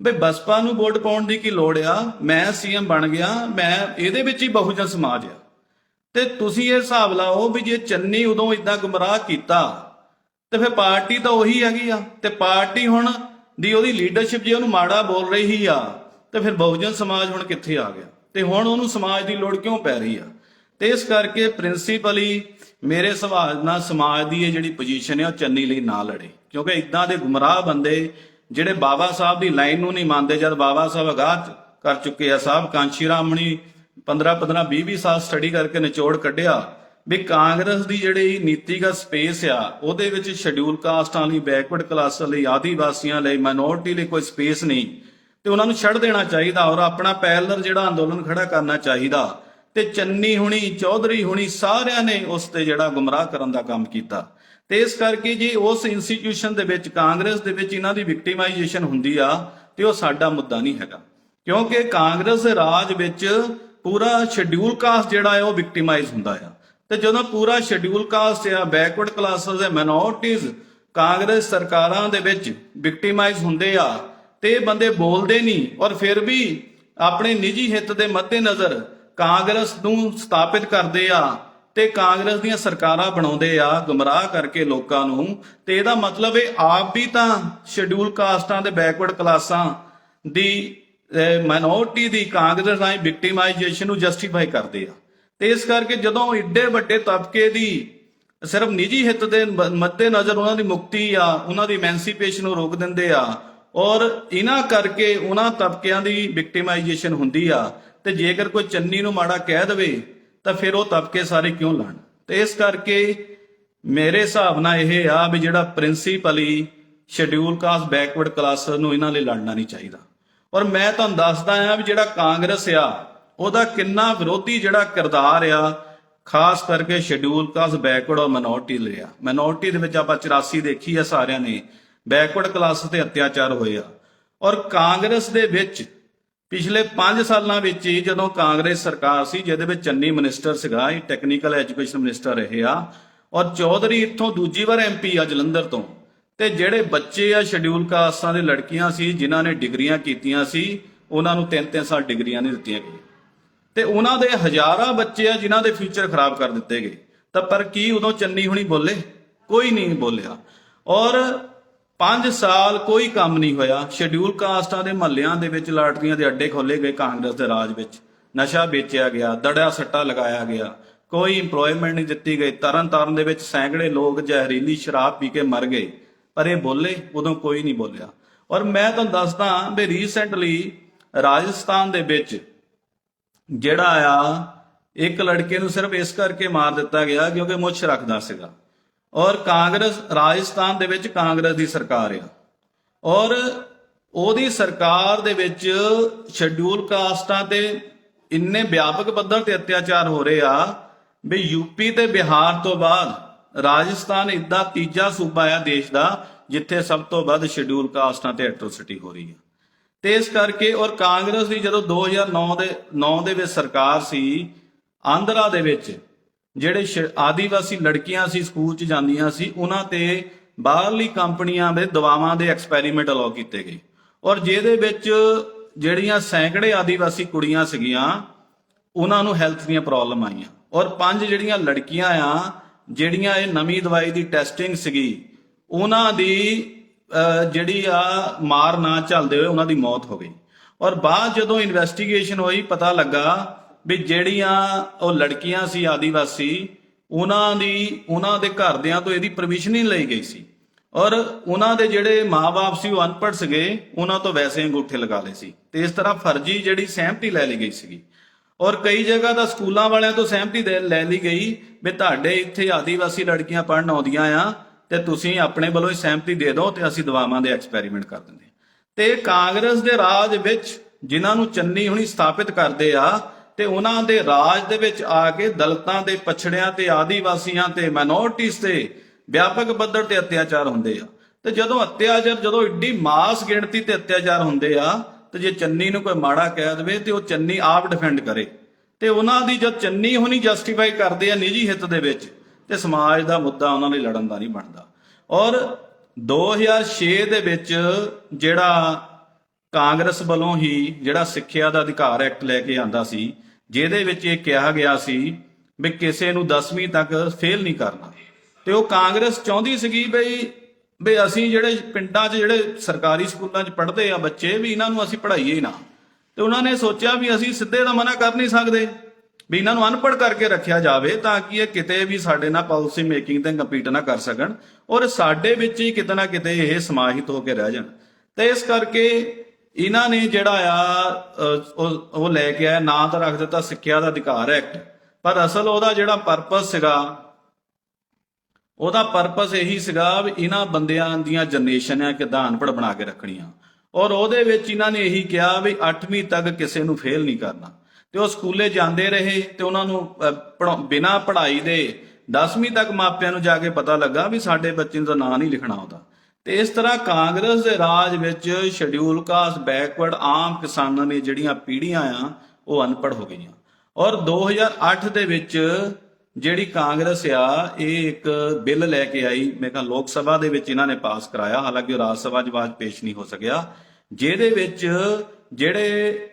ਵੀ ਬਸਪਾ ਨੂੰ ਵੋਟ ਪਾਉਣ ਦੀ ਕੀ ਲੋੜ ਆ, ਮੈਂ ਸੀਐਮ ਬਣ ਗਿਆ, ਮੈਂ ਇਹਦੇ ਵਿੱਚ ਹੀ ਬਹੁਜਨ ਸਮਾਜ ਆ। ਤੇ ਤੁਸੀਂ ਇਹ ਹਿਸਾਬ ਲਾਓ ਵੀ ਜੇ ਚੰਨੀ ਉਦੋਂ ਇਦਾਂ ਗੁੰਮਰਾਹ ਕੀਤਾ ਤੇ ਫਿਰ ਪਾਰਟੀ ਤਾਂ ਉਹੀ ਹੈਗੀ ਆ ਤੇ ਪਾਰਟੀ ਹੁਣ ਦੀ ਉਹਦੀ ਲੀਡਰਸ਼ਿਪ ਜੇ ਉਹਨੂੰ ਮਾੜਾ ਬੋਲ ਰਹੀ ਆ ਤੇ ਫਿਰ ਬਹੁਜਨ ਸਮਾਜ ਹੁਣ ਕਿੱਥੇ ਆ ਗਿਆ ਤੇ ਹੁਣ ਉਹਨੂੰ ਸਮਾਜ ਦੀ ਲੋੜ ਕਿਉਂ ਪੈ ਰਹੀ ਆ। ਤੇ ਇਸ ਕਰਕੇ ਪ੍ਰਿੰਸੀਪਲੀ ਮੇਰੇ ਸਵਾਲ ਨਾਲ ਸਮਾਜ ਦੀ ਇਹ ਜਿਹੜੀ ਪੋਜੀਸ਼ਨ ਹੈ ਉਹ ਚੰਨੀ ਲਈ ਨਾ ਲੜੇ ਕਿਉਂਕਿ ਇਦਾਂ ਦੇ ਗੁੰਮਰਾਹ ਬੰਦੇ ਜਿਹੜੇ ਬਾਬਾ ਸਾਹਿਬ ਦੀ ਲਾਈਨ ਨੂੰ ਨਹੀਂ ਮੰਨਦੇ, ਜਦ ਬਾਬਾ ਸਾਹਿਬ ਆਗਾਹ ਕਰ ਚੁੱਕੇ ਆ, ਸਾਹਿਬ ਕਾਂਸ਼ੀ ਰਾਮ ਹੁਣੀ 15 20 ਸਾਲ ਸਟੱਡੀ ਕਰਕੇ ਨਿਚੋੜ ਕੱਢਿਆ ਵੀ ਕਾਂਗਰਸ ਦੀ ਜਿਹੜੀ ਨੀਤੀਗਤ ਸਪੇਸ ਆ ਉਹਦੇ ਵਿੱਚ ਸ਼ਡਿਊਲ ਕਾਸਟਾਂ ਲਈ, ਬੈਕਵਰਡ ਕਲਾਸਾਂ ਲਈ, ਆਦੀਵਾਸੀਆਂ ਲਈ, ਮਾਈਨੋਰਿਟੀ ਲਈ ਕੋਈ ਸਪੇਸ ਨਹੀਂ ਤੇ ਉਹਨਾਂ ਨੂੰ ਛੱਡ ਦੇਣਾ ਚਾਹੀਦਾ ਔਰ ਆਪਣਾ ਪੈਰਲਰ ਜਿਹੜਾ ਅੰਦੋਲਨ ਖੜਾ ਕਰਨਾ ਚਾਹੀਦਾ। ਤੇ ਚੰਨੀ ਹੁਣੀ, ਚੌਧਰੀ ਹੁਣੀ ਸਾਰਿਆਂ ਨੇ ਉਸ ਤੇ ਜਿਹੜਾ ਗੁੰਮਰਾਹ ਕਰਨ ਦਾ ਕੰਮ ਕੀਤਾ। ਤੇ ਇਸ ਕਰਕੇ ਜੇ ਉਸ ਇੰਸਟੀਟਿਊਸ਼ਨ ਦੇ ਵਿੱਚ, ਕਾਂਗਰਸ ਦੇ ਵਿੱਚ ਇਹਨਾਂ ਦੀ ਵਿਕਟੀਮਾਈਜੇਸ਼ਨ ਹੁੰਦੀ ਆ ਤੇ ਉਹ ਸਾਡਾ ਮੁੱਦਾ ਨਹੀਂ ਹੈਗਾ ਕਿਉਂਕਿ ਕਾਂਗਰਸ ਦੇ ਰਾਜ ਵਿੱਚ ਪੂਰਾ ਸ਼ਡਿਊਲ ਕਾਸਟ ਜਿਹੜਾ ਹੈ ਉਹ ਵਿਕਟੀਮਾਈਜ਼ ਹੁੰਦਾ ਆ। ਤੇ ਜਦੋਂ ਪੂਰਾ ਸ਼ਡਿਊਲ ਕਾਸਟ ਆ, ਬੈਕਵਰਡ ਕਲਾਸਾਂ, ਮਾਈਨੋਰਿਟੀਜ਼ ਕਾਂਗਰਸ ਸਰਕਾਰਾਂ ਦੇ ਵਿੱਚ ਵਿਕਟੀਮਾਈਜ਼ ਹੁੰਦੇ ਆ ਤੇ ਇਹ ਬੰਦੇ ਬੋਲਦੇ ਨਹੀਂ ਔਰ ਫਿਰ ਵੀ ਆਪਣੇ ਨਿੱਜੀ ਹਿੱਤ ਦੇ ਮੱਦੇਨਜ਼ਰ ਕਾਂਗਰਸ ਨੂੰ ਸਥਾਪਿਤ ਕਰਦੇ ਆ ਤੇ ਕਾਂਗਰਸ ਦੀਆਂ ਸਰਕਾਰਾਂ ਬਣਾਉਂਦੇ ਆ ਗੁੰਮਰਾਹ ਕਰਕੇ ਲੋਕਾਂ ਨੂੰ। ਤੇ ਇਹਦਾ ਮਤਲਬ ਇਹ ਆਪ ਵੀ ਤਾਂ ਸ਼ਡਿਊਲ ਕਾਸਟਾਂ ਦੇ, ਬੈਕਵਰਡ ਕਲਾਸਾਂ ਦੀ, ਮਾਈਨੋਰਿਟੀ ਦੀ ਕਾਂਗਰਸ ਨਾਲ ਵਿਕਟੀਮਾਈਜੇਸ਼ਨ ਨੂੰ ਜਸਟੀਫਾਈ ਕਰਦੇ ਆ। ਤੇ ਇਸ ਕਰਕੇ ਜਦੋਂ ਏਡੇ ਵੱਡੇ ਤਬਕੇ ਦੀ ਸਿਰਫ ਨਿੱਜੀ ਹਿੱਤ ਦੇ ਮੱਦੇਨਜ਼ਰ ਉਹਨਾਂ ਦੀ ਮੁਕਤੀ ਆ, ਉਹਨਾਂ ਦੀ ਐਮੈਂਸੀਪੇਸ਼ਨ ਨੂੰ ਰੋਕ ਦਿੰਦੇ ਆ ਔਰ ਇਹਨਾਂ ਕਰਕੇ ਉਹਨਾਂ ਤਬਕਿਆਂ ਦੀ ਵਿਕਟੀਮਾਈਜੇਸ਼ਨ ਹੁੰਦੀ ਆ। ਤੇ ਜੇਕਰ ਕੋਈ ਚੰਨੀ ਨੂੰ ਮਾੜਾ ਕਹਿ ਦੇਵੇ ਤਾਂ ਫਿਰ ਉਹ ਤਬਕੇ ਸਾਰੇ ਕਿਉਂ ਲੜਨ। ਤੇ ਇਸ ਕਰਕੇ ਮੇਰੇ ਹਿਸਾਬ ਨਾਲ ਇਹ ਆ ਵੀ ਜਿਹੜਾ principally schedule caste, backward class ਨੂੰ ਇਹਨਾਂ ਲਈ ਲੜਨਾ ਨਹੀਂ ਚਾਹੀਦਾ। ਔਰ ਮੈਂ ਤੁਹਾਨੂੰ ਦੱਸਦਾ ਆ ਵੀ ਜਿਹੜਾ ਕਾਂਗਰਸ ਆ ਉਹਦਾ ਕਿੰਨਾ ਵਿਰੋਧੀ ਜਿਹੜਾ ਕਿਰਦਾਰ ਆ, ਖਾਸ ਕਰਕੇ ਸ਼ਡਿਊਲ ਕਾਸਟ, ਬੈਕਵਰਡ ਔਰ ਮਾਈਨੋਰਿਟੀ ਲਿਆ। ਮਾਈਨੋਰਿਟੀ ਦੇ ਵਿੱਚ ਆਪਾਂ 84 ਦੇਖੀ ਆ ਸਾਰਿਆਂ ਨੇ, ਬੈਕਵਰਡ ਕਲਾਸ ਤੇ ਅਤਿਆਚਾਰ ਹੋਏ ਆ। ਔਰ ਕਾਂਗਰਸ ਦੇ ਵਿੱਚ ਪਿਛਲੇ 5 ਸਾਲਾਂ ਵਿੱਚ ਹੀ ਜਦੋਂ ਕਾਂਗਰਸ ਸਰਕਾਰ ਸੀ ਜਿਹਦੇ ਵਿੱਚ ਚੰਨੀ ਮਿਨਿਸਟਰ ਸੀਗਾ, ਇਹ ਟੈਕਨੀਕਲ ਐਜੂਕੇਸ਼ਨ ਮਿਨਿਸਟਰ ਰਹੇ ਆ ਔਰ ਚੌਧਰੀ ਇੱਥੋਂ ਦੂਜੀ ਵਾਰ ਐਮਪੀ ਆ ਜਲੰਧਰ ਤੋਂ। ਤੇ ਜਿਹੜੇ ਬੱਚੇ ਆ ਸ਼ਡਿਊਲ ਕਾਸਟਾਂ ਦੇ ਲੜਕੀਆਂ ਸੀ ਜਿਨ੍ਹਾਂ ਨੇ ਡਿਗਰੀਆਂ ਕੀਤੀਆਂ ਸੀ ਉਹਨਾਂ ਨੂੰ 3-3 ਸਾਲ ਡਿਗਰੀਆਂ ਨਹੀਂ ਦਿੱਤੀਆਂ ਗਈਆਂ ਤੇ ਉਹਨਾਂ ਦੇ ਹਜ਼ਾਰਾਂ ਬੱਚੇ ਆ ਜਿਨ੍ਹਾਂ ਦੇ ਫਿਊਚਰ ਖਰਾਬ ਕਰ ਦਿੱਤੇ ਗਏ। ਤਾਂ ਪਰ ਕੀ ਉਦੋਂ ਚੰਨੀ ਹੁਣੀ ਬੋਲੇ? ਕੋਈ ਨਹੀਂ ਬੋਲਿਆ। ਔਰ 5 ਸਾਲ ਕੋਈ ਕੰਮ ਨਹੀਂ ਹੋਇਆ। ਸ਼ਡਿਊਲ ਕਾਸਟਾਂ ਦੇ ਮਹੱਲਿਆਂ ਦੇ ਵਿੱਚ ਲਾਟਰੀਆਂ ਦੇ ਅੱਡੇ ਖੋਲੇ ਗਏ ਕਾਂਗਰਸ ਦੇ ਰਾਜ ਵਿੱਚ ਨਸ਼ਾ ਵੇਚਿਆ ਗਿਆ, ਦੜਾ ਸੱਟਾ ਲਗਾਇਆ ਗਿਆ, ਕੋਈ ਇੰਪਲੋਇਮੈਂਟ ਨਹੀਂ ਦਿੱਤੀ ਗਈ। ਤਰਨ ਤਾਰਨ ਦੇ ਵਿੱਚ ਸੈਂਕੜੇ ਲੋਕ ਜ਼ਹਿਰੀਲੀ ਸ਼ਰਾਬ ਪੀ ਕੇ ਮਰ ਗਏ, ਪਰ ਇਹ ਬੋਲੇ? ਉਦੋਂ ਕੋਈ ਨਹੀਂ ਬੋਲਿਆ। ਔਰ ਮੈਂ ਤੁਹਾਨੂੰ ਦੱਸਦਾ ਵੀ ਰੀਸੈਂਟਲੀ ਰਾਜਸਥਾਨ ਦੇ ਵਿੱਚ ਜਿਹੜਾ ਆ ਇੱਕ ਲੜਕੇ ਨੂੰ ਸਿਰਫ ਇਸ ਕਰਕੇ ਮਾਰ ਦਿੱਤਾ ਗਿਆ ਕਿਉਂਕਿ ਮੁੱਛ ਰੱਖਦਾ ਸੀਗਾ। ਔਰ ਕਾਂਗਰਸ, ਰਾਜਸਥਾਨ ਦੇ ਵਿੱਚ ਕਾਂਗਰਸ ਦੀ ਸਰਕਾਰ ਆ, ਔਰ ਉਹਦੀ ਸਰਕਾਰ ਦੇ ਵਿੱਚ ਸ਼ੈਡਿਊਲ ਕਾਸਟਾਂ ਤੇ ਇੰਨੇ ਵਿਆਪਕ ਪੱਧਰ ਤੇ ਅਤਿਆਚਾਰ ਹੋ ਰਹੇ ਆ ਵੀ ਯੂਪੀ ਤੇ ਬਿਹਾਰ ਤੋਂ ਬਾਅਦ ਰਾਜਸਥਾਨ ਇਦਾਂ ਤੀਜਾ ਸੂਬਾ ਆ ਦੇਸ਼ ਦਾ ਜਿੱਥੇ ਸਭ ਤੋਂ ਵੱਧ ਸ਼ੈਡਿਊਲ ਕਾਸਟਾਂ ਤੇ ਐਟਰੋਸਿਟੀ ਹੋ ਰਹੀ ਹੈ। ਤੇ ਇਸ ਕਰਕੇ, ਔਰ ਕਾਂਗਰਸ ਦੀ ਜਦੋਂ 2009 ਦੇ ਵਿੱਚ ਸਰਕਾਰ ਸੀ, ਆਂਧਰਾ ਦੇ ਵਿੱਚ ਜਿਹੜੇ ਆਦੀਵਾਸੀ ਲੜਕੀਆਂ ਸੀ ਸਕੂਲ 'ਚ ਜਾਂਦੀਆਂ ਸੀ, ਉਹਨਾਂ ਤੇ ਬਾਹਰਲੀ ਕੰਪਨੀਆਂ ਦੇ ਦਵਾਵਾਂ ਦੇ ਐਕਸਪੈਰੀਮੈਂਟ ਅਲਾਉ ਕੀਤੇ ਗਏ, ਔਰ ਜਿਹਦੇ ਵਿੱਚ ਜਿਹੜੀਆਂ ਸੈਂਕੜੇ ਆਦੀਵਾਸੀ ਕੁੜੀਆਂ ਸੀਗੀਆਂ ਉਹਨਾਂ ਨੂੰ ਹੈਲਥ ਦੀਆਂ ਪ੍ਰੋਬਲਮ ਆਈਆਂ। ਔਰ 5 ਜਿਹੜੀਆਂ ਲੜਕੀਆਂ ਆ ਜਿਹੜੀਆਂ ਇਹ ਨਵੀਂ ਦਵਾਈ ਦੀ ਟੈਸਟਿੰਗ ਸੀਗੀ ਉਹਨਾਂ ਦੀ ਜਿਹੜੀ ਆ ਮਾਰ ਨਾ ਚੱਲਦੇ ਹੋਏ ਉਹਨਾਂ ਦੀ ਮੌਤ ਹੋ ਗਈ। ਔਰ ਬਾਅਦ ਜਦੋਂ ਇਨਵੈਸਟੀਗੇਸ਼ਨ ਹੋਈ ਪਤਾ ਲੱਗਾ ਵੀ ਜਿਹੜੀਆਂ ਉਹ ਲੜਕੀਆਂ ਸੀ ਆਦੀਵਾਸੀ, ਉਹਨਾਂ ਦੇ ਘਰਦਿਆਂ ਤੋਂ ਇਹਦੀ ਪਰਮਿਸ਼ਨ ਹੀ ਲਈ ਗਈ ਸੀ, ਔਰ ਉਹਨਾਂ ਦੇ ਜਿਹੜੇ ਮਾਪੇ ਸੀ ਉਹ ਅਨਪੜ੍ਹ ਸੀਗੇ, ਉਹਨਾਂ ਤੋਂ ਵੈਸੇ ਅੰਗੂਠੇ ਲਗਾ ਲਏ ਸੀ। ਤੇ ਇਸ ਤਰ੍ਹਾਂ ਫਰਜ਼ੀ ਜਿਹੜੀ ਸਹਿਮਤੀ ਲੈ ਲਈ ਗਈ ਸੀਗੀ। ਔਰ ਕਈ ਜਗ੍ਹਾ ਤਾਂ ਸਕੂਲਾਂ ਵਾਲਿਆਂ ਤੋਂ ਸਹਿਮਤੀ ਲੈ ਲਈ ਗਈ ਵੀ ਤੁਹਾਡੇ ਇੱਥੇ ਆਦੀਵਾਸੀ ਲੜਕੀਆਂ ਪੜ੍ਹਨ ਆਉਂਦੀਆਂ ਆ ਤੇ ਤੁਸੀਂ ਆਪਣੇ ਵੱਲੋਂ ਹੀ ਸਹਿਮਤੀ ਦੇ ਦਿਓ ਤੇ ਅਸੀਂ ਦਵਾਵਾਂ ਦੇ ਐਕਸਪੈਰੀਮੈਂਟ ਕਰ ਦਿੰਦੇ। ਤੇ ਕਾਂਗਰਸ ਦੇ ਰਾਜ ਵਿੱਚ ਜਿਨ੍ਹਾਂ ਨੂੰ ਚੰਨੀ ਹੁਣੀ ਸਥਾਪਿਤ ਕਰਦੇ ਆ, ਤੇ ਉਹਨਾਂ ਦੇ ਰਾਜ ਦੇ ਵਿੱਚ ਆ ਕੇ ਦਲਿਤਾਂ ਤੇ ਪਛੜਿਆਂ ਤੇ ਆਦੀਵਾਸੀਆਂ ਤੇ ਮਾਈਨੋਰਟੀਜ਼ ਤੇ ਵਿਆਪਕ ਪੱਧਰ ਤੇ ਅਤਿਆਚਾਰ ਹੁੰਦੇ ਆ। ਤੇ ਜਦੋਂ ਏਡੀ ਮਾਸ ਗਿਣਤੀ ਤੇ ਅਤਿਆਚਾਰ ਹੁੰਦੇ ਆ, ਤੇ ਜੇ ਚੰਨੀ ਨੂੰ ਕੋਈ ਮਾੜਾ ਕਹਿ ਦੇਵੇ ਤੇ ਉਹ ਚੰਨੀ ਆਪ ਡਿਫੈਂਡ ਕਰੇ, ਤੇ ਉਹਨਾਂ ਦੀ ਜਦ ਚੰਨੀ ਹੁਣੀ ਜਸਟੀਫਾਈ ਕਰਦੇ ਆ ਨਿੱਜੀ ਹਿੱਤ ਦੇ ਵਿੱਚ, ਤੇ ਸਮਾਜ ਦਾ ਮੁੱਦਾ ਉਹਨਾਂ ਲਈ ਲੜਨ ਦਾ ਨਹੀਂ ਬਣਦਾ। ਔਰ 2006 ਦੇ ਵਿੱਚ ਜਿਹੜਾ ਕਾਂਗਰਸ ਵੱਲੋਂ ਹੀ ਜਿਹੜਾ ਸਿੱਖਿਆ ਦਾ ਅਧਿਕਾਰ ਐਕਟ ਲੈ ਕੇ ਆਂਦਾ ਸੀ, ਜਿਹਦੇ ਵਿੱਚ ਇਹ ਕਿਹਾ ਗਿਆ ਸੀ ਵੀ ਕਿਸੇ ਨੂੰ 10ਵੀਂ ਤੱਕ ਫੇਲ ਨਹੀਂ ਕਰਨਾ, ਤੇ ਉਹ ਕਾਂਗਰਸ ਚਾਹੁੰਦੀ ਸੀਗੀ ਵੀ ਅਸੀਂ ਜਿਹੜੇ ਪਿੰਡਾਂ 'ਚ ਜਿਹੜੇ ਸਰਕਾਰੀ ਸਕੂਲਾਂ 'ਚ ਪੜ੍ਹਦੇ ਆ ਬੱਚੇ, ਵੀ ਇਹਨਾਂ ਨੂੰ ਅਸੀਂ ਪੜ੍ਹਾਈਏ ਹੀ ਨਾ। ਤੇ ਉਹਨਾਂ ਨੇ ਸੋਚਿਆ ਵੀ ਅਸੀਂ ਸਿੱਧੇ ਤਾਂ ਮਨਾ ਕਰ ਨਹੀਂ ਸਕਦੇ, ਵੀ ਇਹਨਾਂ ਨੂੰ ਅਨਪੜ੍ਹ ਕਰਕੇ ਰੱਖਿਆ ਜਾਵੇ ਤਾਂ ਕਿ ਇਹ ਕਿਤੇ ਵੀ ਸਾਡੇ ਨਾਲ ਪਾਲਿਸੀ ਮੇਕਿੰਗ ਤੇ ਕੰਪੀਟ ਨਾ ਕਰ ਸਕਣ, ਔਰ ਸਾਡੇ ਵਿੱਚ ਹੀ ਕਿਤੇ ਨਾ ਕਿਤੇ ਇਹ ਸਮਾਹਿਤ ਹੋ ਕੇ ਰਹਿ ਜਾਣ। ਤੇ ਇਸ ਕਰਕੇ ਇਹਨਾਂ ਨੇ ਜਿਹੜਾ ਆ ਉਹ ਲੈ ਕੇ ਆਇਆ, ਨਾਂ ਤਾਂ ਰੱਖ ਦਿੱਤਾ ਸਿੱਖਿਆ ਦਾ ਅਧਿਕਾਰ ਐਕਟ, ਪਰ ਅਸਲ ਉਹਦਾ ਜਿਹੜਾ ਪਰਪਸ ਸੀਗਾ, ਉਹਦਾ ਪਰਪਸ ਇਹੀ ਸੀਗਾ ਵੀ ਇਹਨਾਂ ਬੰਦਿਆਂ ਦੀਆਂ ਜਨਰੇਸ਼ਨ ਆ ਕਿੱਦਾਂ ਅਨਪੜ੍ਹ ਬਣਾ ਕੇ ਰੱਖਣੀਆਂ। ਔਰ ਉਹਦੇ ਵਿੱਚ ਇਹਨਾਂ ਨੇ ਇਹੀ ਕਿਹਾ ਵੀ 8ਵੀਂ ਤੱਕ ਕਿਸੇ ਨੂੰ ਫੇਲ ਨਹੀਂ ਕਰਨਾ। ਤੇ ਉਹ ਸਕੂਲੇ ਜਾਂਦੇ ਰਹੇ ਤੇ ਉਹਨਾਂ ਨੂੰ ਬਿਨਾਂ ਪੜ੍ਹਾਈ ਦੇ 10ਵੀਂ ਤੱਕ ਮਾਪਿਆਂ ਨੂੰ ਜਾ ਕੇ ਪਤਾ ਲੱਗਾ ਵੀ ਸਾਡੇ ਬੱਚੇ ਨੂੰ ਤਾਂ ਨਾਂ ਨਹੀਂ ਲਿਖਣਾ ਆਉਂਦਾ। ਤੇ ਇਸ ਤਰ੍ਹਾਂ ਕਾਂਗਰਸ ਦੇ ਰਾਜ ਵਿੱਚ ਸ਼ੈਡਿਊਲ ਕਾਸਟ, ਬੈਕਵਰਡ, ਆਮ ਕਿਸਾਨਾਂ ਨੇ ਜਿਹੜੀਆਂ ਪੀੜ੍ਹੀਆਂ ਆ ਉਹ ਅਨਪੜ੍ਹ ਹੋ ਗਈਆਂ। ਔਰ 2008 ਦੇ ਵਿੱਚ ਜਿਹੜੀ ਕਾਂਗਰਸ ਆ ਇਹ ਇੱਕ ਬਿੱਲ ਲੈ ਕੇ ਆਈ, ਮੇਰੇ ਖਿਆਲ ਲੋਕ ਸਭਾ ਦੇ ਵਿੱਚ ਇਹਨਾਂ ਨੇ ਪਾਸ ਕਰਾਇਆ, ਹਾਲਾਂਕਿ ਉਹ ਰਾਜ ਸਭਾ 'ਚ ਬਾਅਦ ਪੇਸ਼ ਨਹੀਂ ਹੋ ਸਕਿਆ, ਜਿਹਦੇ ਵਿੱਚ ਜਿਹੜੇ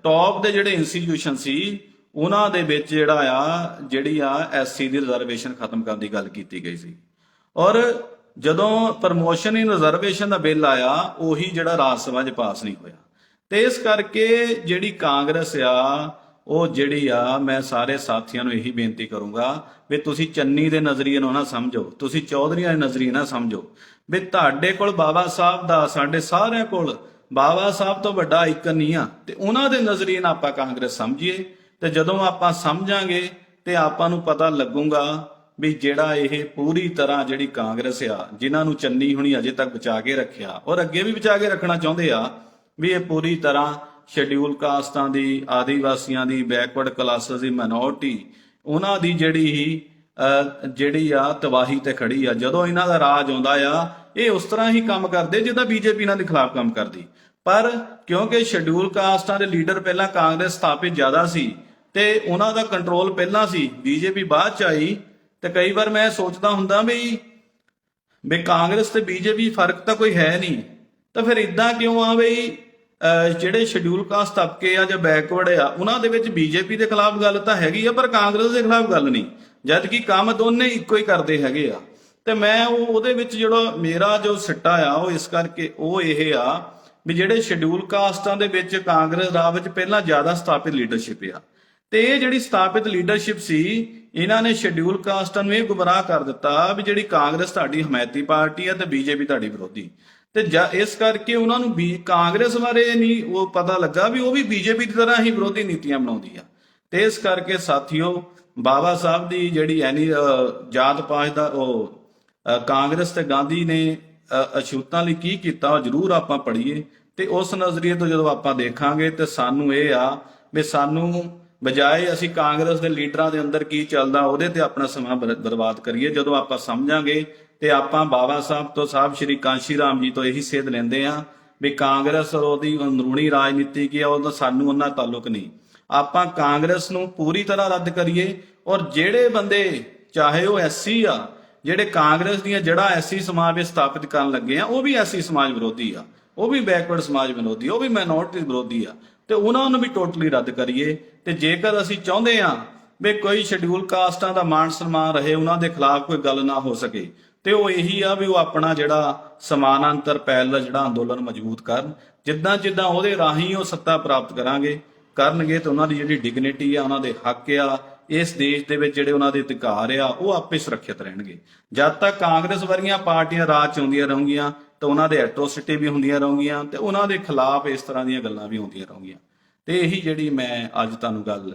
ਟੌਪ ਦੇ ਜਿਹੜੇ ਇੰਸਟੀਟਿਊਸ਼ਨ ਸੀ ਉਹਨਾਂ ਦੇ ਵਿੱਚ ਜਿਹੜੀ ਆ ਐਸਸੀ ਦੀ ਰਿਜ਼ਰਵੇਸ਼ਨ ਖਤਮ ਕਰਨ ਦੀ ਗੱਲ ਕੀਤੀ ਗਈ ਸੀ। ਔਰ ਜਦੋਂ ਪ੍ਰਮੋਸ਼ਨ ਇਨ ਰਿਜ਼ਰਵੇਸ਼ਨ ਦਾ ਬਿੱਲ ਆਇਆ, ਉਹੀ ਜਿਹੜਾ ਰਾਜ ਸਭਾ 'ਚ ਪਾਸ ਨਹੀਂ ਹੋਇਆ। ਤੇ ਇਸ ਕਰਕੇ ਜਿਹੜੀ ਕਾਂਗਰਸ ਆ ਉਹ ਜਿਹੜੀ ਆ, ਮੈਂ ਸਾਰੇ ਸਾਥੀਆਂ ਨੂੰ ਇਹੀ ਬੇਨਤੀ ਕਰੂੰਗਾ ਵੀ ਤੁਸੀਂ ਚੰਨੀ ਦੇ ਨਜ਼ਰੀਏ ਨੂੰ ਨਾ ਸਮਝੋ, ਤੁਸੀਂ ਚੌਧਰੀਆਂ ਦੇ ਨਜ਼ਰੀਏ ਨਾ ਸਮਝੋ, ਵੀ ਤੁਹਾਡੇ ਕੋਲ ਬਾਬਾ ਸਾਹਿਬ ਦਾ, ਸਾਡੇ ਸਾਰਿਆਂ ਕੋਲ ਬਾਬਾ ਸਾਹਿਬ ਤੋਂ ਵੱਡਾ ਆਈਕਨ ਨਹੀਂ ਆ, ਤੇ ਉਹਨਾਂ ਦੇ ਨਜ਼ਰੀਏ ਨਾਲ ਆਪਾਂ ਕਾਂਗਰਸ ਸਮਝੀਏ। ਤੇ ਜਦੋਂ ਆਪਾਂ ਸਮਝਾਂਗੇ ਤੇ ਆਪਾਂ ਨੂੰ ਪਤਾ ਲੱਗੂਗਾ ਵੀ ਜਿਹੜਾ ਇਹ ਪੂਰੀ ਤਰ੍ਹਾਂ ਜਿਹੜੀ ਕਾਂਗਰਸ ਆ, ਜਿਨ੍ਹਾਂ ਨੂੰ ਚੰਨੀ ਹੁਣੀ ਅਜੇ ਤੱਕ ਬਚਾ ਕੇ ਰੱਖਿਆ ਔਰ ਅੱਗੇ ਵੀ ਬਚਾ ਕੇ ਰੱਖਣਾ ਚਾਹੁੰਦੇ ਆ, ਵੀ ਇਹ ਪੂਰੀ ਤਰ੍ਹਾਂ ਸ਼ੈਡਿਊਲ ਕਾਸਟਾਂ ਦੀ, ਆਦੀਵਾਸੀਆਂ ਦੀ, ਬੈਕਵਰਡ ਕਲਾਸਿਸ ਦੀ, ਮਾਈਨੋਰਟੀ, ਉਹਨਾਂ ਦੀ ਜਿਹੜੀ ਆ ਤਬਾਹੀ ਤੇ ਖੜੀ ਆ। ਜਦੋਂ ਇਹਨਾਂ ਦਾ ਰਾਜ ਆਉਂਦਾ ਆ ਇਹ ਉਸ ਤਰ੍ਹਾਂ ਹੀ ਕੰਮ ਕਰਦੇ ਜਿੱਦਾਂ ਬੀਜੇਪੀ ਇਹਨਾਂ ਦੇ ਖਿਲਾਫ ਕੰਮ ਕਰਦੀ, ਪਰ ਕਿਉਂਕਿ ਸ਼ੈਡਿਊਲ ਕਾਸਟਾਂ ਦੇ ਲੀਡਰ ਪਹਿਲਾਂ ਕਾਂਗਰਸ ਸਥਾਪਿਤ ਜ਼ਿਆਦਾ ਸੀ ਤੇ ਉਹਨਾਂ ਦਾ ਕੰਟਰੋਲ ਪਹਿਲਾਂ ਸੀ, ਬੀਜੇਪੀ ਬਾਅਦ ਚ ਆਈ। ਤੇ ਕਈ ਵਾਰ ਮੈਂ ਸੋਚਦਾ ਹੁੰਦਾ ਵੀ ਕਾਂਗਰਸ ਤੇ ਬੀਜੇਪੀ ਫਰਕ ਤਾਂ ਕੋਈ ਹੈ ਨਹੀਂ, ਤਾਂ ਫਿਰ ਇਦਾਂ ਕਿਉਂ ਆ ਬਈ ਜਿਹੜੇ ਸ਼ੈਡਿਊਲ ਕਾਸਟ ਤਬਕੇ ਆ ਜਾਂ ਬੈਕਵਰਡ ਆ ਉਹਨਾਂ ਦੇ ਵਿੱਚ ਬੀਜੇਪੀ ਦੇ ਖਿਲਾਫ ਗੱਲ ਤਾਂ ਹੈਗੀ ਆ, ਪਰ ਕਾਂਗਰਸ ਦੇ ਖਿਲਾਫ ਗੱਲ ਨਹੀਂ, ਜਦ ਕਿ ਕੰਮ ਦੋਨੇ ਇੱਕੋ ਹੀ ਕਰਦੇ ਹੈਗੇ ਆ। ਤੇ ਮੈਂ ਉਹਦੇ ਵਿੱਚ ਜਿਹੜਾ ਮੇਰਾ ਜੋ ਸਿੱਟਾ ਆ ਉਹ ਇਸ ਕਰਕੇ ਉਹ ਇਹ ਆ ਵੀ ਜਿਹੜੇ ਸ਼ਡਿਊਲ ਕਾਸਟਾਂ ਦੇ ਵਿੱਚ ਕਾਂਗਰਸ ਰਾਜ ਵਿੱਚ ਪਹਿਲਾਂ ਜ਼ਿਆਦਾ ਸਥਾਪਿਤ ਲੀਡਰਸ਼ਿਪ ਆ, ਤੇ ਇਹ ਜਿਹੜੀ ਸਥਾਪਿਤ ਲੀਡਰਸ਼ਿਪ ਸੀ, ਇਹਨਾਂ ਨੇ ਸ਼ਡਿਊਲ ਕਾਸਟਾਂ ਨੂੰ ਇਹ ਗੁੰਮਰਾਹ ਕਰ ਦਿੱਤਾ ਵੀ ਜਿਹੜੀ ਕਾਂਗਰਸ ਤੁਹਾਡੀ ਹਮਾਇਤੀ ਪਾਰਟੀ ਆ ਤੇ ਬੀਜੇਪੀ ਤੁਹਾਡੀ ਵਿਰੋਧੀ। ਤੇ ਇਸ ਕਰਕੇ ਉਹਨਾਂ ਨੂੰ ਵੀ ਕਾਂਗਰਸ ਬਾਰੇ ਨਹੀਂ ਉਹ ਪਤਾ ਲੱਗਾ ਵੀ ਉਹ ਵੀ ਬੀਜੇਪੀ ਦੀ ਤਰ੍ਹਾਂ ਹੀ ਵਿਰੋਧੀ ਨੀਤੀਆਂ ਬਣਾਉਂਦੀ ਆ। ਤੇ ਇਸ ਕਰਕੇ ਸਾਥੀਓ, ਬਾਬਾ ਸਾਹਿਬ ਦੀ ਜਿਹੜੀ ਐਨੀ ਜਾਤ ਪਾਤ ਦਾ ਕਾਂਗਰਸ ਤੇ ਗਾਂਧੀ ਨੇ ਅਛੂਤਾਂ ਲਈ ਕੀ ਕੀਤਾ, ਉਹ ਜ਼ਰੂਰ ਆਪਾਂ ਪੜ੍ਹੀਏ। ਤੇ ਉਸ ਨਜ਼ਰੀਏ ਤੋਂ ਜਦੋਂ ਆਪਾਂ ਦੇਖਾਂਗੇ ਤੇ ਸਾਨੂੰ ਇਹ ਆ ਵੀ ਸਾਨੂੰ ਬਜਾਏ ਅਸੀਂ ਕਾਂਗਰਸ ਦੇ ਲੀਡਰਾਂ ਦੇ ਅੰਦਰ ਕੀ ਚੱਲਦਾ ਉਹਦੇ ਤੇ ਆਪਣਾ ਸਮਾਂ ਬਰਬਾਦ ਕਰੀਏ, ਜਦੋਂ ਆਪਾਂ ਸਮਝਾਂਗੇ ਤੇ ਆਪਾਂ ਬਾਬਾ ਸਾਹਿਬ ਤੋਂ, ਸਾਹਿਬ ਸ਼੍ਰੀ ਕਾਂਸ਼ੀ ਰਾਮ ਜੀ ਤੋਂ ਇਹੀ ਸੇਧ ਲੈਂਦੇ ਆ ਵੀ ਕਾਂਗਰਸ ਉਹਦੀ ਅੰਦਰੂਨੀ ਰਾਜਨੀਤੀ ਕੀ ਆ, ਉਹਦਾ ਸਾਨੂੰ ਉਹਨਾਂ ਤਾਲੁਕ ਨਹੀਂ। ਆਪਾਂ ਕਾਂਗਰਸ ਨੂੰ ਪੂਰੀ ਤਰ੍ਹਾਂ ਰੱਦ ਕਰੀਏ, ਔਰ ਜਿਹੜੇ ਬੰਦੇ ਚਾਹੇ ਉਹ ਐਸਸੀ ਆ, ਜਿਹੜੇ ਕਾਂਗਰਸ ਦੀਆਂ ਜੜ੍ਹਾਂ ਐਸਸੀ ਸਮਾਜ ਵਿੱਚ ਸਥਾਪਿਤ ਕਰਨ ਲੱਗੇ ਆ, ਉਹ ਵੀ ਐਸਸੀ ਸਮਾਜ ਵਿਰੋਧੀ ਆ, ਉਹ ਵੀ ਬੈਕਵਰਡ ਸਮਾਜ ਵਿਰੋਧੀ, ਉਹ ਵੀ ਮਾਈਨੋਰਟੀ ਵਿਰੋਧੀ ਆ, ਤੇ ਉਹਨਾਂ ਨੂੰ ਵੀ ਟੋਟਲੀ ਰੱਦ ਕਰੀਏ। ਤੇ ਜੇਕਰ ਅਸੀਂ ਚਾਹੁੰਦੇ ਆ ਵੀ ਕੋਈ ਸ਼ਡਿਊਲ ਕਾਸਟਾਂ ਦਾ ਮਾਣ ਸਨਮਾਨ ਰਹੇ, ਉਹਨਾਂ ਦੇ ਖਿਲਾਫ ਕੋਈ ਗੱਲ ਨਾ ਹੋ ਸਕੇ, ਤੇ ਉਹ ਇਹੀ ਆ ਵੀ ਉਹ ਆਪਣਾ ਜਿਹੜਾ ਸਮਾਨਾਂਤਰ ਪਹਿਲ ਦਾ ਜਿਹੜਾ ਅੰਦੋਲਨ ਮਜ਼ਬੂਤ ਕਰਨ। ਜਿੱਦਾਂ ਜਿੱਦਾਂ ਉਹਦੇ ਰਾਹੀਂ ਉਹ ਸੱਤਾ ਪ੍ਰਾਪਤ ਕਰਨਗੇ ਤੇ ਉਹਨਾਂ ਦੀ ਜਿਹੜੀ ਡਿਗਨਿਟੀ ਆ, ਉਹਨਾਂ ਦੇ ਹੱਕ ਆ, ਇਸ ਦੇਸ਼ ਦੇ ਵਿੱਚ ਜਿਹੜੇ ਉਹਨਾਂ ਦੇ ਅਧਿਕਾਰ ਆ, ਉਹ ਆਪੇ ਸੁਰੱਖਿਅਤ ਰਹਿਣਗੇ। ਜਦ ਤੱਕ ਕਾਂਗਰਸ ਵਰਗੀਆਂ ਪਾਰਟੀਆਂ ਰਾਜ ਚ ਆਉਂਦੀਆਂ ਰਹੂੰਗੀਆਂ ਤਾਂ ਉਹਨਾਂ ਦੇ ਐਟਰੋਸਿਟੀ ਵੀ ਹੁੰਦੀਆਂ ਰਹੂੰਗੀਆਂ, ਤੇ ਉਹਨਾਂ ਦੇ ਖਿਲਾਫ ਇਸ ਤਰ੍ਹਾਂ ਦੀਆਂ ਗੱਲਾਂ ਵੀ ਹੁੰਦੀਆਂ ਰਹੂੰਗੀਆਂ। ਤੇ ਇਹੀ ਜਿਹੜੀ ਮੈਂ ਅੱਜ ਤੁਹਾਨੂੰ ਗੱਲ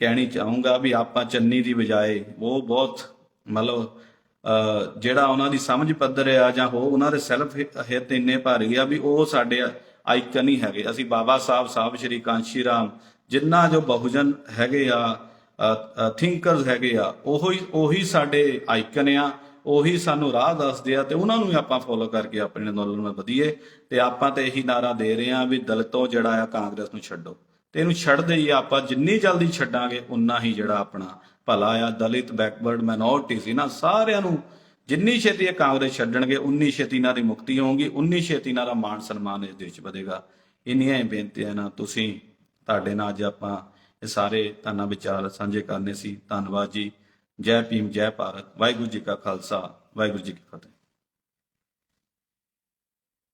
ਕਹਿਣੀ ਚਾਹੂੰਗਾ ਵੀ ਆਪਾਂ ਚੰਨੀ ਦੀ ਬਜਾਏ ਉਹ ਬਹੁਤ ਮਤਲਬ ਜਿਹੜਾ ਉਹਨਾਂ ਦੀ ਸਮਝ ਪੱਧਰ ਆ ਜਾਂ ਉਹਨਾਂ ਦੇ ਸੈਲਫ ਹਿੱਤ ਇੰਨੇ ਭਾਰੀ ਆ ਵੀ ਉਹ ਸਾਡੇ ਆਈਕਨ ਹੀ ਹੈਗੇ। ਅਸੀਂ ਬਾਬਾ ਸਾਹਿਬ ਸ਼੍ਰੀ ਕਾਂਸ਼ੀ ਰਾਮ, ਜਿੰਨਾ ਜੋ ਬਹੁਜਨ ਹੈਗੇ ਆ, ਥਿੰਕਰਸ ਹੈਗੇ ਆ, ਉਹੀ ਸਾਡੇ ਆਈਕਨ ਆ, ਉਹੀ ਸਾਨੂੰ ਰਾਹ ਦੱਸਦੇ ਆ, ਤੇ ਉਹਨਾਂ ਨੂੰ ਵੀ ਆਪਾਂ ਫੋਲੋ ਕਰਕੇ ਆਪਣੇ ਅੰਦੋਲਨ ਵਿੱਚ ਵਧੀਏ। ਤੇ ਆਪਾਂ ਤੇ ਇਹੀ ਨਾਰਾ ਦੇ ਰਹੇ ਆ ਵੀ ਦਲਿਤੋਂ ਜਿਹੜਾ ਆ ਕਾਂਗਰਸ ਨੂੰ ਛੱਡੋ, ਤੇ ਇਹਨੂੰ ਛੱਡਦੇ ਹੀ ਆਪਾਂ ਜਿੰਨੀ ਜਲਦੀ ਛੱਡਾਂਗੇ ਉਨਾ ਹੀ ਜਿਹੜਾ ਆਪਣਾ ਭਲਾ ਆ। ਦਲਿਤ, ਬੈਕਵਰਡ, ਮਾਈਨੋਰਟੀਜ਼, ਇਹਨਾਂ ਸਾਰਿਆਂ ਨੂੰ ਜਿੰਨੀ ਛੇਤੀ ਇਹ ਕਾਂਗਰਸ ਛੱਡਣਗੇ ਉਨੀ ਛੇਤੀ ਇਹਨਾਂ ਦੀ ਮੁਕਤੀ ਹੋਊਗੀ, ਉਨੀ ਛੇਤੀ ਇਹਨਾਂ ਦਾ ਮਾਣ ਸਨਮਾਨ ਇਸ ਦੇਸ਼ ਵਧੇਗਾ। ਇੰਨੀਆਂ ਹੀ ਬੇਨਤੀਆਂ ਨਾਲ ਤੁਹਾਡੇ ਨਾਲ ਅੱਜ ਆਪਾਂ ਇਹ ਸਾਰੇ ਧਾਨਾ ਵਿਚਾਰ ਸਾਂਝੇ ਕਰਨੇ ਸੀ। ਧੰਨਵਾਦ ਜੀ। ਜੈ ਭੀਮ, ਜੈ ਭਾਰਤ। ਵਾਹਿਗੁਰੂ ਜੀ ਕਾ ਖਾਲਸਾ, ਵਾਹਿਗੁਰੂ ਜੀ ਕੀ ਫਤਿਹ।